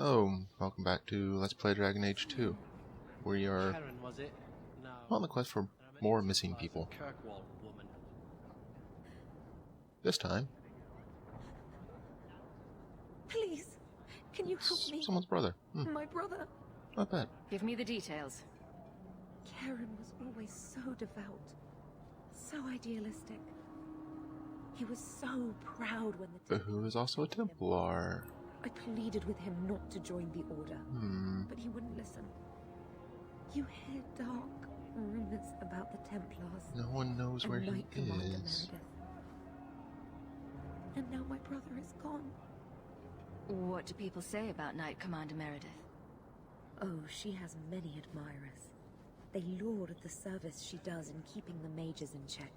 Hello, welcome back to Let's Play Dragon Age 2. We are Karen, was it? No. on the quest for more missing people. Kirkwall woman. This time, Please, can you help me? someone's brother. My brother. Not bad. Give me the details. Karen was always so devout, so idealistic. He was so proud when the But who is also a Templar. I pleaded with him not to join the Order, but he wouldn't listen. You hear dark rumors about the Templars. No one knows where and he Knight Commander is. Meredith. And now my brother is gone. What do people say about Knight Commander Meredith? Oh, she has many admirers. They laud the service she does in keeping the mages in check.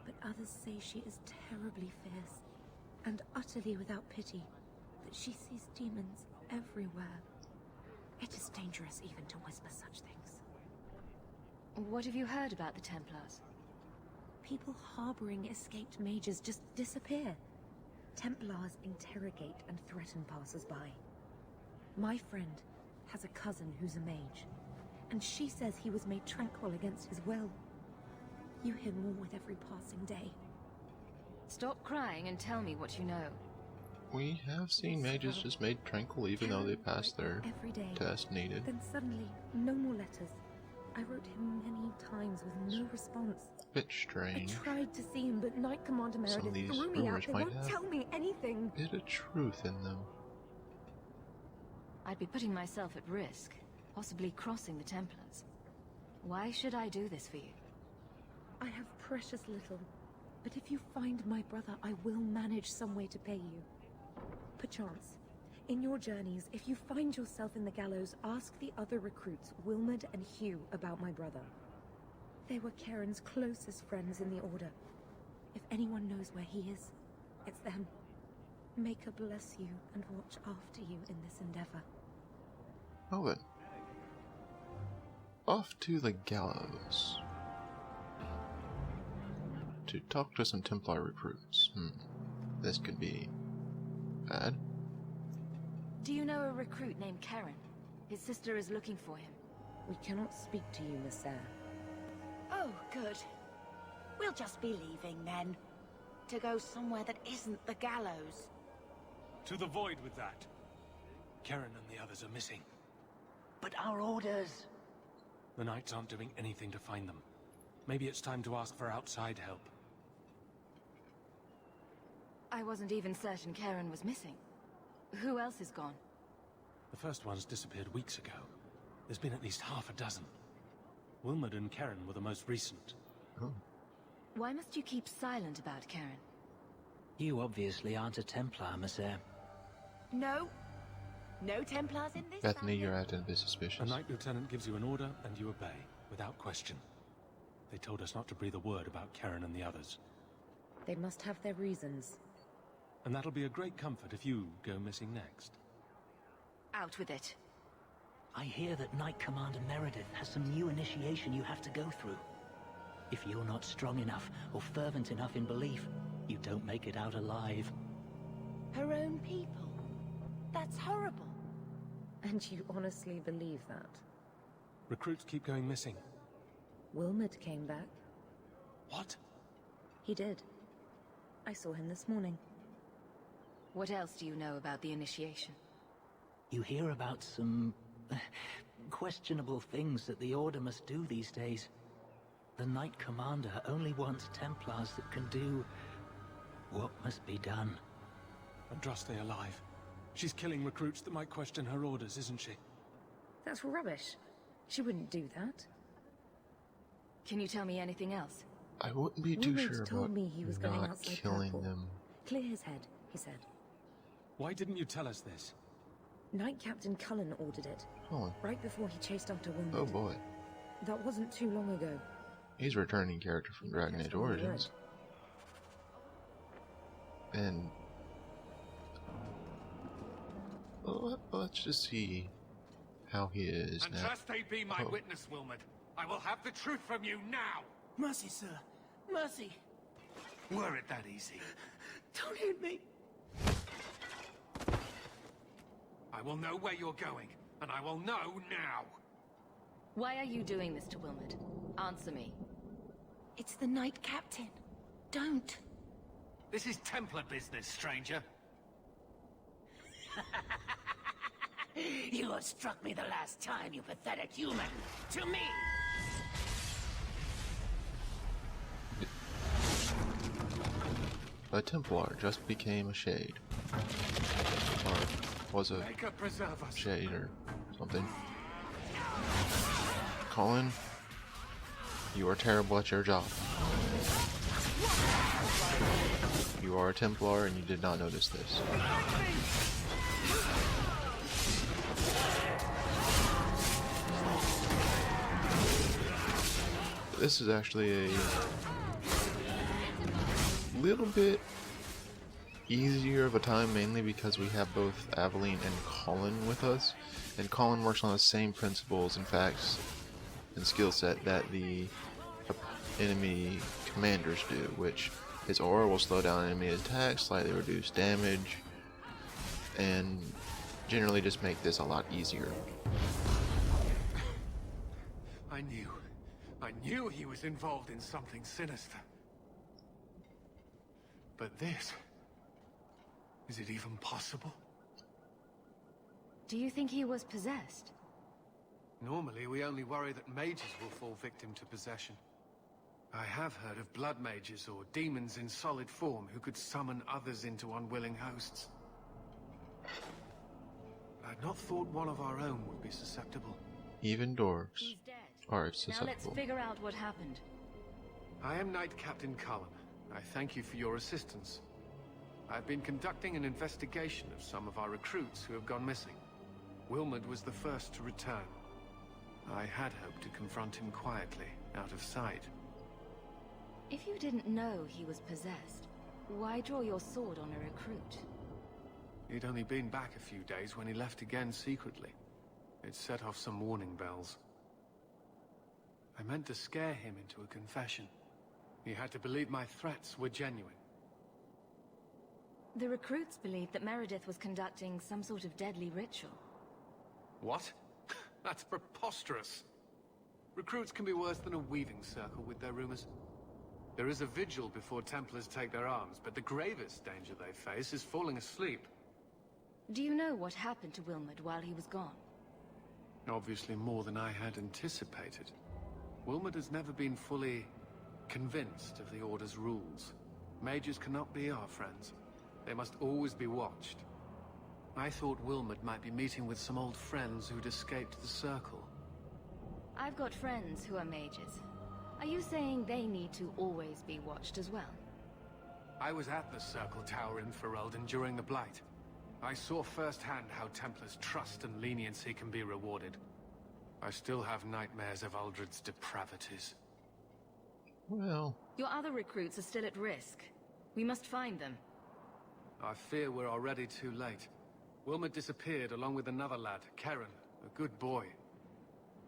But others say she is terribly fierce and utterly without pity, that she sees demons everywhere. It is dangerous even to whisper such things. What have you heard about the Templars? People harboring escaped mages just disappear. Templars interrogate and threaten passers-by. My friend has a cousin who's a mage, and she says he was made tranquil against his will. You hear more with every passing day. Stop crying and tell me what you know. We have seen mages just made tranquil even though they passed their every day. test needed. Then suddenly, no more letters. I wrote him many times with no response. Bit I strange. tried to see him, but Knight Commander Some of Meredith these threw me out. rumors They might won't have tell me anything. Bit of truth in them. I'd be putting myself at risk, possibly crossing the Templars. Why should I do this for you? I have precious little, but if you find my brother, I will manage some way to pay you. Perchance, in your journeys, if you find yourself in the gallows, ask the other recruits, Wilmerd and Hugh, about my brother. They were Karen's closest friends in the Order. If anyone knows where he is, it's them. May God bless you and watch after you in this endeavor. Well then. Off to the gallows. To talk to some Templar recruits. This could be bad. Do you know a recruit named Karen? His sister is looking for him. We cannot speak to you, Miss Eyre. Oh, good. We'll just be leaving then. To go somewhere that isn't the gallows. To the void with that. Karen and the others are missing. But our orders... The Knights aren't doing anything to find them. Maybe it's time to ask for outside help. I wasn't even certain Karen was missing. Who else is gone? The first ones disappeared weeks ago. There's been at least half a dozen. Wilmerd and Karen were the most recent. Oh. Why must you keep silent about Karen? You obviously aren't a Templar, Miss Eyre. No. No Templars in this Bethany, family. you're acting a bit A suspicious. Knight Lieutenant gives you an order and you obey, without question. They told us not to breathe a word about Karen and the others. They must have their reasons. And that'll be a great comfort if you go missing next. Out with it. I hear that Knight Commander Meredith has some new initiation you have to go through. If you're not strong enough or fervent enough in belief, you don't make it out alive. Her own people. That's horrible. And you honestly believe that? Recruits keep going missing. Wilmerd came back. What? He did. I saw him this morning. What else do you know about the initiation? You hear about some questionable things that the Order must do these days. The Knight Commander only wants Templars that can do what must be done. Andraste alive. She's killing recruits that might question her orders, isn't she? That's rubbish. She wouldn't do that. Can you tell me anything else? I wouldn't be too Wilmerd sure told about me he was going not outside killing Purple. them. Clear his head, he said. Why didn't you tell us this? Knight Captain Cullen ordered it, Oh, right before he chased after Wilmerd. oh boy. That wasn't too long ago. He's a returning character from Dragon That's Age what we Origins. And let's just see how he is And now. trust they be my Oh. witness, Wilmerd. I will have the truth from you now. Mercy, sir. Mercy. Were it that easy? Don't hit me. I will know where you're going, and I will know now. Why are you doing this to Wilmot? Answer me. It's the Knight Captain. Don't. This is Templar business, stranger. You have struck me the last time, you pathetic human. To me! A Templar just became a Shade. Or was a May God preserve us. Shade or something. Colin, you are terrible at your job. You are a Templar and you did not notice this. This is actually a little bit easier of a time, mainly because we have both Aveline and Colin with us, and Colin works on the same principles and facts and skill set that the enemy commanders do, which his aura will slow down enemy attacks, slightly reduce damage, and generally just make this a lot easier. I knew he was involved in something sinister. But this... is it even possible? Do you think he was possessed? Normally, we only worry that mages will fall victim to possession. I have heard of blood mages or demons in solid form who could summon others into unwilling hosts. I'd not thought one of our own would be susceptible. Even dwarves He's dead. are Now let's susceptible. figure out what happened. I am Knight Captain Cullen. I thank you for your assistance. I've been conducting an investigation of some of our recruits who have gone missing. Wilmot was the first to return. I had hoped to confront him quietly, out of sight. If you didn't know he was possessed, why draw your sword on a recruit? He'd only been back a few days when he left again secretly. It set off some warning bells. I meant to scare him into a confession. He had to believe my threats were genuine. The recruits believed that Meredith was conducting some sort of deadly ritual. What? That's preposterous. Recruits can be worse than a weaving circle with their rumors. There is a vigil before Templars take their arms, but the gravest danger they face is falling asleep. Do you know what happened to Wilmot while he was gone? Obviously more than I had anticipated. Wilmot has never been fully convinced of the Order's rules. Mages cannot be our friends. They must always be watched. I thought Wilmot might be meeting with some old friends who'd escaped the Circle. I've got friends who are mages. Are you saying they need to always be watched as well? I was at the Circle Tower in Ferelden during the Blight. I saw firsthand how Templars' trust and leniency can be rewarded. I still have nightmares of Uldred's depravities. Well, Your other recruits are still at risk. We must find them. I fear we're already too late. Wilmot disappeared along with another lad, Karen, a good boy.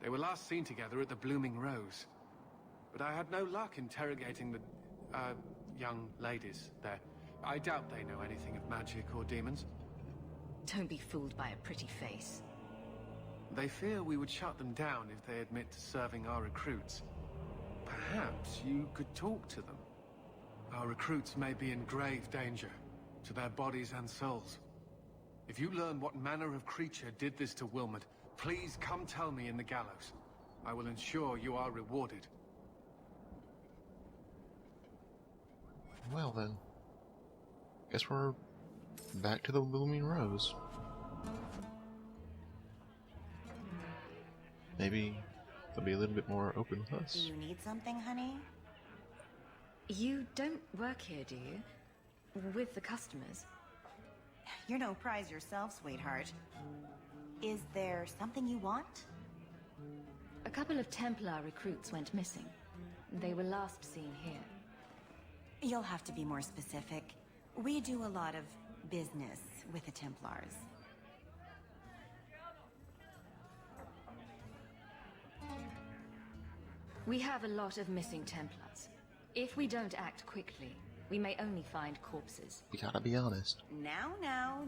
They were last seen together at the Blooming Rose. But I had no luck interrogating the, young ladies there. I doubt they know anything of magic or demons. Don't be fooled by a pretty face. They fear we would shut them down if they admit to serving our recruits. Perhaps you could talk to them. Our recruits may be in grave danger, to their bodies and souls. If you learn what manner of creature did this to Wilmot, please come tell me in the gallows. I will ensure you are rewarded. well then. Guess we're back to the Blooming Rose. Maybe they'll be a little bit more open with Do us. you need something, honey? You don't work here, do you? With the customers? You're no prize yourself, sweetheart. Is there something you want? A couple of Templar recruits went missing. They were last seen here. You'll have to be more specific. We do a lot of business with the Templars. We have a lot of missing Templars. If we don't act quickly, We may only find corpses. You gotta be honest. Now,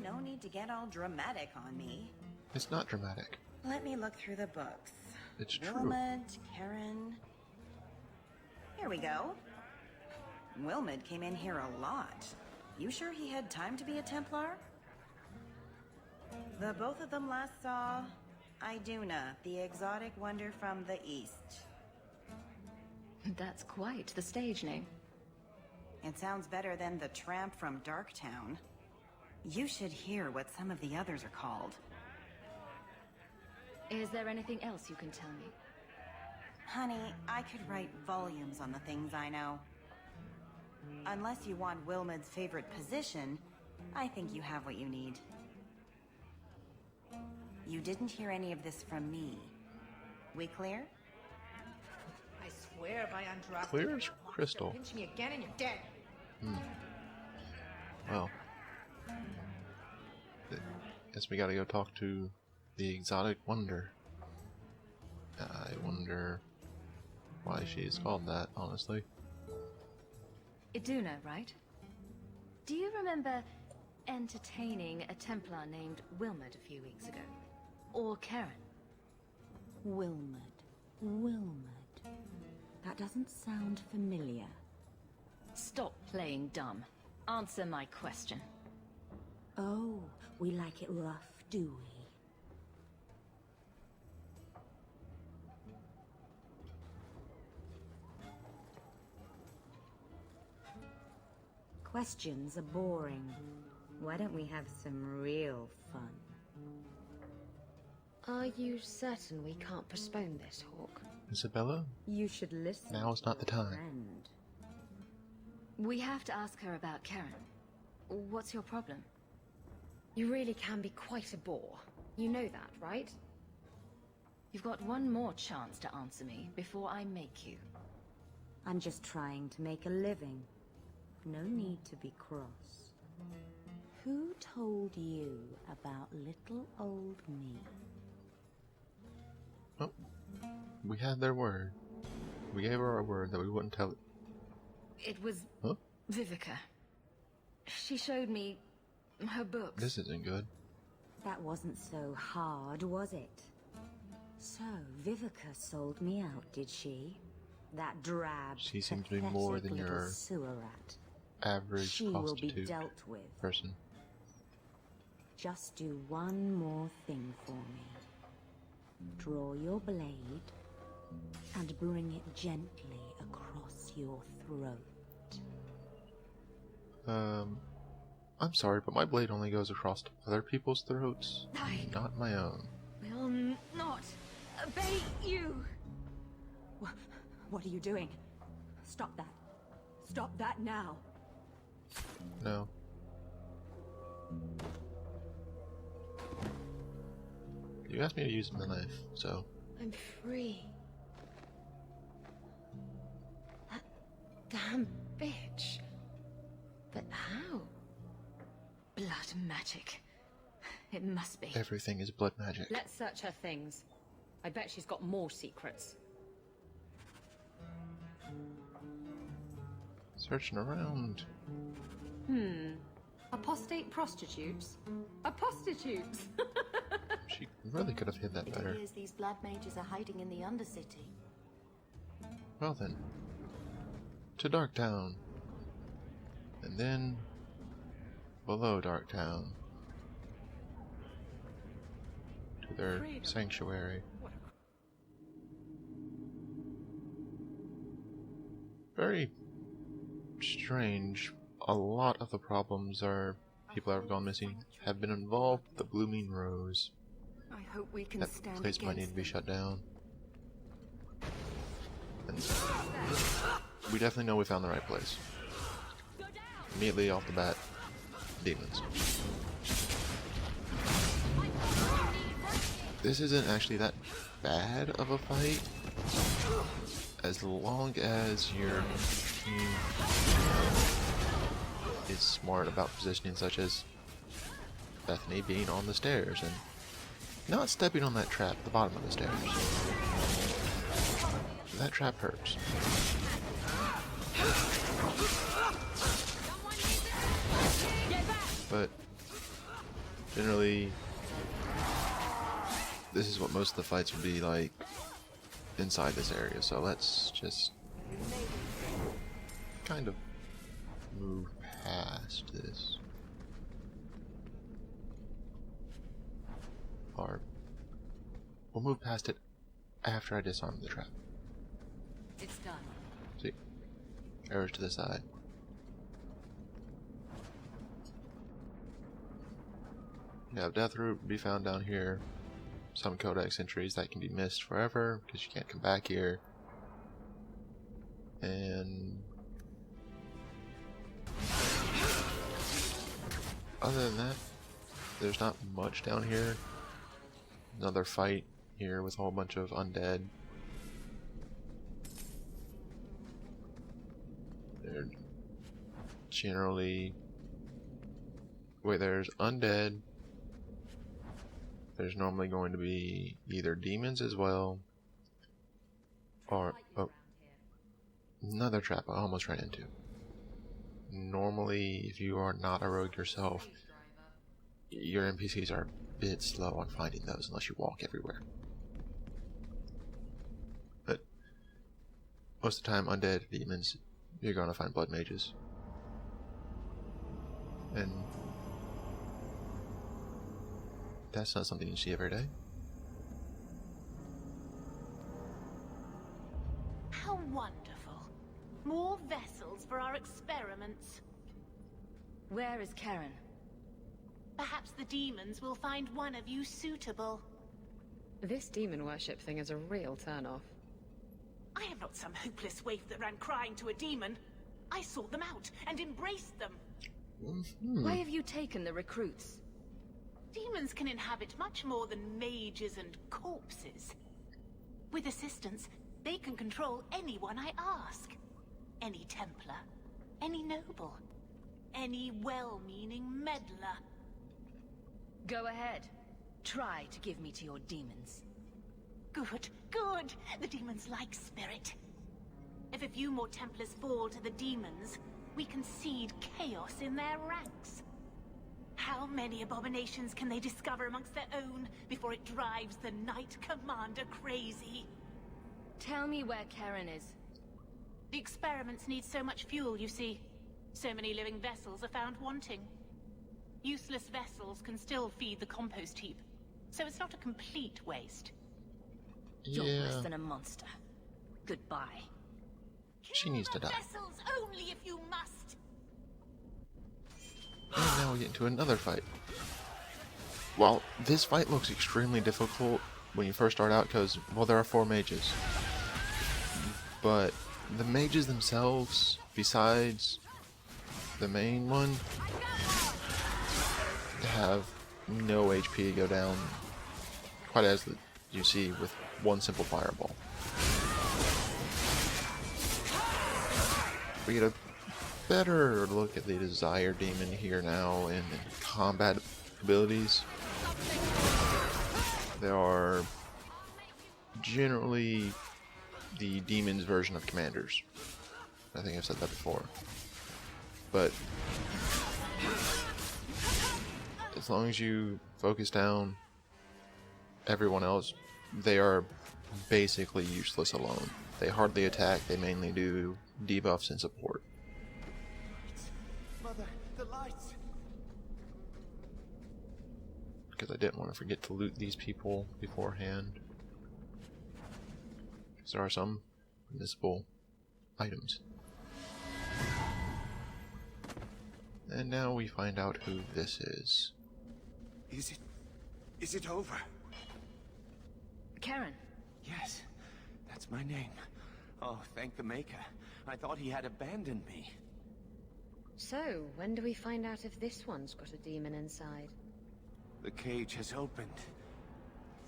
no need to get all dramatic on me. It's not dramatic. Let me look through the books. It's true. Wilmot, Karen... Here we go. Wilmot came in here a lot. You sure he had time to be a Templar? The both of them last saw Iduna, the exotic wonder from the east. That's quite the stage name. It sounds better than the tramp from Darktown. You should hear what some of the others are called. Is there anything else you can tell me? Honey, I could write volumes on the things I know. Unless you want Wilmot's favorite position, I think you have what you need. You didn't hear any of this from me. We clear? I swear by Andraste. Clear as crystal. Pinch me again and you're dead. Well, guess we gotta go talk to the exotic wonder. I wonder why she is called that, honestly. Iduna, right? Do you remember entertaining a Templar named Wilmot a few weeks ago? Or Karen? Wilmot. That doesn't sound familiar. Stop playing dumb. Answer my question. Oh, we like it rough, do we? Questions are boring. Why don't we have some real fun? Are you certain we can't postpone this, Hawk? Isabella? You should listen. Now is not the time. Friend. We have to ask her about Karen. What's your problem? You really can be quite a bore. You know that, right? You've got one more chance to answer me before I make you. I'm just trying to make a living. No need to be cross. Who told you about little old me? Oh, we had their word. We gave her our word that we wouldn't tell it. It was Huh? Vivica. She showed me her books. This isn't good. That wasn't so hard, was it? So, Vivica sold me out, did she? That drab, She seems to be more pathetic than little your sewer rat. average She will be prostitute dealt with. person. Just do one more thing for me. Draw your blade and bring it gently across your throat. I'm sorry, but my blade only goes across other people's throats, not my own. Will not obey you. What are you doing? Stop that. Stop that now. No. You asked me to use my knife, so... I'm free. That damn bitch. But how? Blood magic. It must be. Everything is blood magic. Let's search her things. I bet she's got more secrets. Searching around. Apostate prostitutes? Apostitutes! She really could have hid that better. It appears these blood mages are hiding in the Undercity. Well then. To Darktown. And then... below Darktown. To their sanctuary. Very strange. A lot of the problems are people that have gone missing have been involved with the Blooming Rose. I hope we can That stand place might need against to be shut down. And we definitely know we found the right place. Immediately off the bat, demons. This isn't actually that bad of a fight, as long as your team is smart about positioning, such as Bethany being on the stairs and not stepping on that trap at the bottom of the stairs. That trap hurts. but generally this is what most of the fights would be like inside this area, so let's just kind of move past this. Or we'll move past it after I disarm the trap. It's done. See? Arrows to the side. You have Death Root to be found down here. Some codex entries that can be missed forever because you can't come back here. And other than that, there's not much down here. Another fight here with a whole bunch of undead. They're generally where there's undead, there's normally going to be either demons as well, or another trap I almost ran into. Normally, if you are not a rogue yourself, your NPCs are a bit slow on finding those unless you walk everywhere. But most of the time, undead demons, you're going to find blood mages. And that's not something you see every day. How wonderful. More vessels for our experiments. Where is Karen? Perhaps the demons will find one of you suitable. This demon worship thing is a real turn-off. I am not some hopeless waif that ran crying to a demon. I sought them out and embraced them. Why have you taken the recruits? Demons can inhabit much more than mages and corpses. With assistance, they can control anyone I ask. Any Templar, any noble, any well-meaning meddler. Go ahead. Try to give me to your demons. Good, good. The demons like spirit. If a few more Templars fall to the demons, we can seed chaos in their ranks. How many abominations can they discover amongst their own before it drives the Knight Commander crazy? Tell me where Karen is. The experiments need so much fuel, you see. So many living vessels are found wanting. Useless vessels can still feed the compost heap, so it's not a complete waste. Yeah. You're worse than a monster. Goodbye. She needs to die. Vessels only if you must. And now we get into another fight. Well, this fight looks extremely difficult when you first start out because, well, there are 4 mages. But the mages themselves, besides the main one, have no HP go down, quite as you see with one simple fireball. We get a better look at the Desire Demon here now and combat abilities. There are generally the demon's version of commanders. I think I've said that before. But as long as you focus down everyone else, they are basically useless alone. They hardly attack, they mainly do debuffs and support. Mother, the lights! Because I didn't want to forget to loot these people beforehand. Because there are some missable items. And now we find out who this is. Is it over? Karen. Yes, that's my name. Oh, thank the Maker. I thought he had abandoned me. So, when do we find out if this one's got a demon inside? The cage has opened.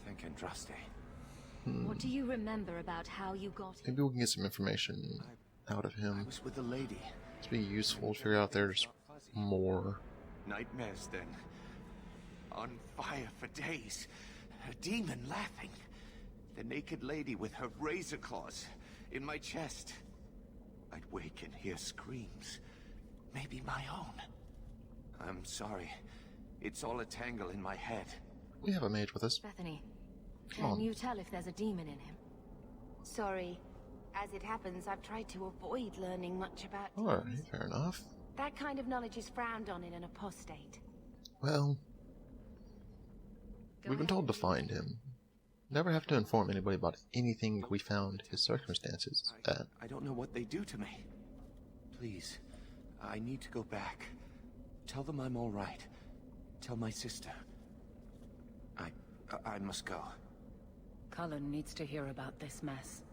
Thank Andraste. What do you remember about how you got here? Maybe we can get some information out of him. I was with a lady. To be useful to figure out there's more. Nightmares then. On fire for days. A demon laughing. The naked lady with her razor claws in my chest. I'd wake and hear screams. Maybe my own. I'm sorry. It's all a tangle in my head. We have a mage with us. Bethany, Come can on. you tell if there's a demon in him? Sorry. As it happens, I've tried to avoid learning much about Alright, demons. fair enough. That kind of knowledge is frowned on in an apostate. Well, we've been told to find him. Never have to inform anybody about anything we found his circumstances at. I don't know what they do to me. Please, I need to go back. Tell them I'm all right. Tell my sister. I must go. Cullen needs to hear about this mess.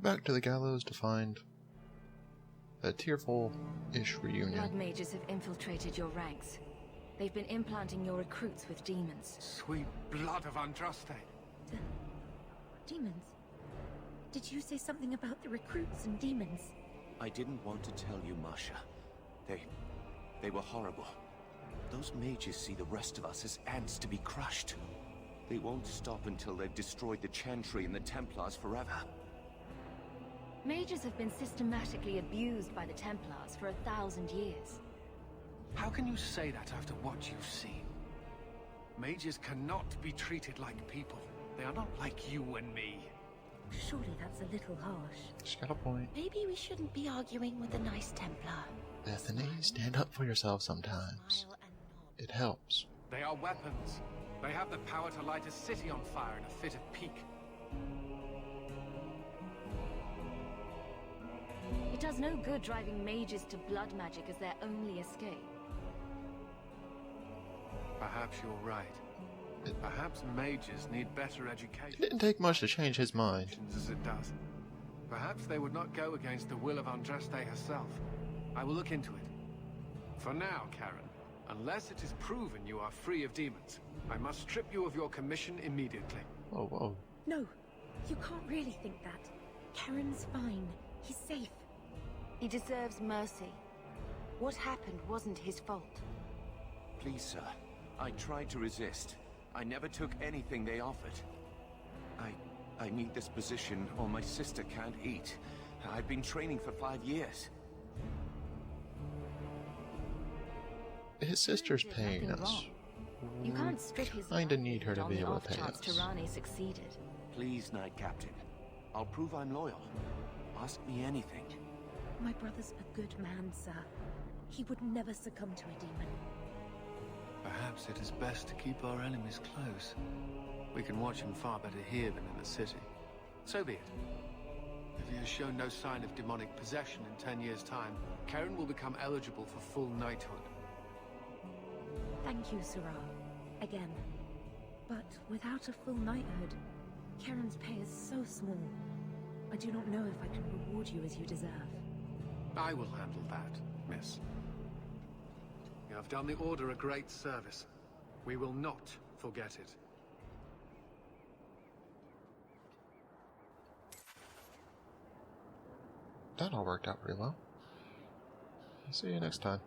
Back to the gallows to find a tearful-ish reunion. Blood mages have infiltrated your ranks. They've been implanting your recruits with demons. Sweet blood of Andraste. Demons? Did you say something about the recruits and demons? I didn't want to tell you, Masha. They were horrible. Those mages see the rest of us as ants to be crushed. They won't stop until they've destroyed the Chantry and the Templars forever. Mages have been systematically abused by the Templars for 1,000 years. How can you say that after what you've seen? Mages cannot be treated like people. They are not like you and me. Surely that's a little harsh. She's got a point. Maybe we shouldn't be arguing with a nice Templar. Bethany, stand up for yourself sometimes. It helps. They are weapons. They have the power to light a city on fire in a fit of pique. It does no good driving mages to blood magic as their only escape. Perhaps you're right. Perhaps mages need better education. It didn't take much to change his mind. As it does. Perhaps they would not go against the will of Andraste herself. I will look into it. For now, Karen, unless it is proven you are free of demons, I must strip you of your commission immediately. Whoa, whoa. No, you can't really think that. Karen's fine. He's safe. He deserves mercy. What happened wasn't his fault. Please, sir. I tried to resist. I never took anything they offered. I need this position or my sister can't eat. I've been training for 5 years. His sister's paying us. You can't strip his Kinda need her to on be the able off to pay chance us. Tirani succeeded. Please, Knight Captain. I'll prove I'm loyal. Ask me anything. My brother's a good man, sir. He would never succumb to a demon. Perhaps it is best to keep our enemies close. We can watch him far better here than in the city. So be it. If he has shown no sign of demonic possession in 10 years' time, Karen will become eligible for full knighthood. Thank you, Sirah. Again. But without a full knighthood, Karen's pay is so small. I do not know if I can reward you as you deserve. I will handle that, miss. You have done the Order a great service. We will not forget it. That all worked out pretty well. See you next time.